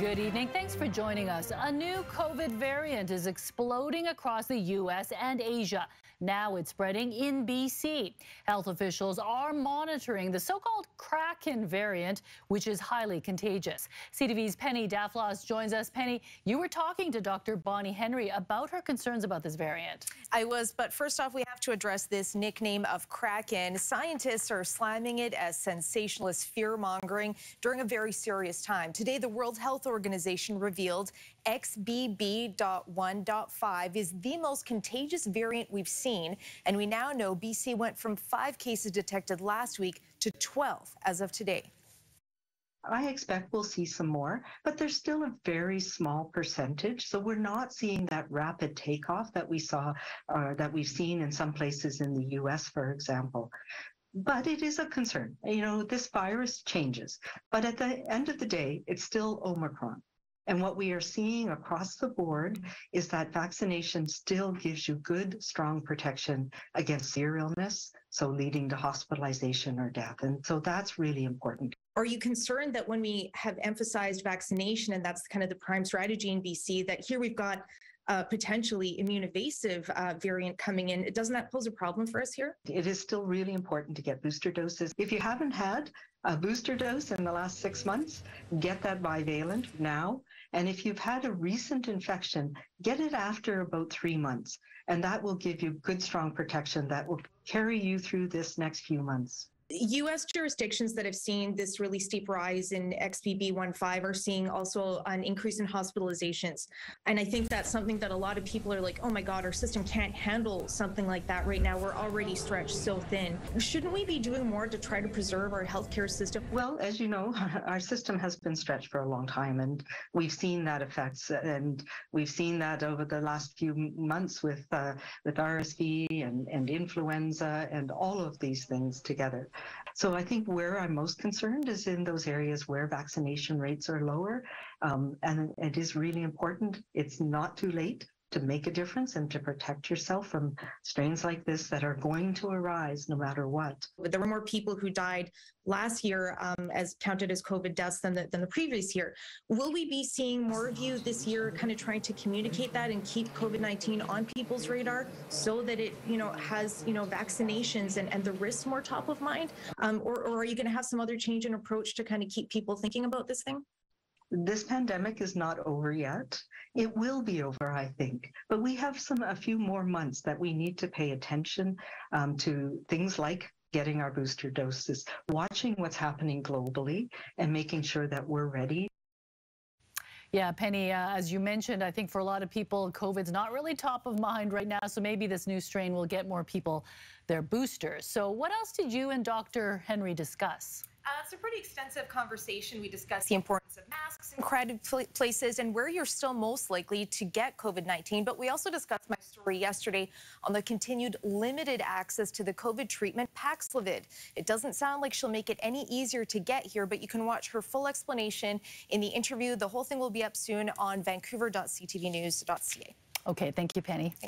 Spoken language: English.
Good evening. Thanks for joining us. A new COVID variant is exploding across the U.S. and Asia. Now it's spreading in BC. Health officials are monitoring the so-called Kraken variant, which is highly contagious. CTV's Penny Daflos joins us. Penny, you were talking to Dr. Bonnie Henry about her concerns about this variant. I was, but first off, we have to address this nickname of Kraken. Scientists are slamming it as sensationalist fear-mongering during a very serious time. Today, the World Health Organization revealed XBB.1.5 is the most contagious variant we've seen, and we now know BC went from 5 cases detected last week to 12 as of today. I expect we'll see some more, but there's still a very small percentage. So we're not seeing that rapid takeoff that we saw, that we've seen in some places in the US, for example. But it is a concern. You know, this virus changes, but at the end of the day, it's still Omicron. And what we are seeing across the board is that vaccination still gives you good, strong protection against severe illness, so leading to hospitalization or death. And so that's really important. Are you concerned that when we have emphasized vaccination, and that's kind of the prime strategy in BC, that here we've got potentially immune evasive variant coming in? Doesn't that pose a problem for us here? It is still really important to get booster doses. If you haven't had a booster dose in the last 6 months, get that bivalent now. And if you've had a recent infection, get it after about 3 months. And that will give you good, strong protection that will carry you through this next few months. U.S. jurisdictions that have seen this really steep rise in XBB.1.5 are seeing also an increase in hospitalizations. And I think that's something that a lot of people are like, oh my God, our system can't handle something like that right now. We're already stretched so thin. Shouldn't we be doing more to try to preserve our healthcare system? Well, as you know, our system has been stretched for a long time, and we've seen that effects, and we've seen that over the last few months with RSV and influenza and all of these things together. So I think where I'm most concerned is in those areas where vaccination rates are lower, and it is really important. It's not too late to make a difference and to protect yourself from strains like this that are going to arise no matter what. There were more people who died last year as counted as COVID deaths than the previous year. Will we be seeing more of you this year kind of trying to communicate that and keep COVID-19 on people's radar so that it, has, vaccinations and the risks more top of mind? Or are you going to have some other change in approach to kind of keep people thinking about this thing? This pandemic is not over yet. It will be over, I think, but we have a few more months that we need to pay attention to things like getting our booster doses, watching what's happening globally, and making sure that we're ready. Yeah, Penny, as you mentioned, I think for a lot of people, COVID's not really top of mind right now, so maybe this new strain will get more people their boosters. So what else did you and Dr. Henry discuss? It's a pretty extensive conversation. We discussed the importance of masks in crowded places and where you're still most likely to get COVID-19. But we also discussed my story yesterday on the continued limited access to the COVID treatment Paxlovid. It doesn't sound like she'll make it any easier to get here, but you can watch her full explanation in the interview. The whole thing will be up soon on vancouver.ctvnews.ca. Okay, thank you, Penny.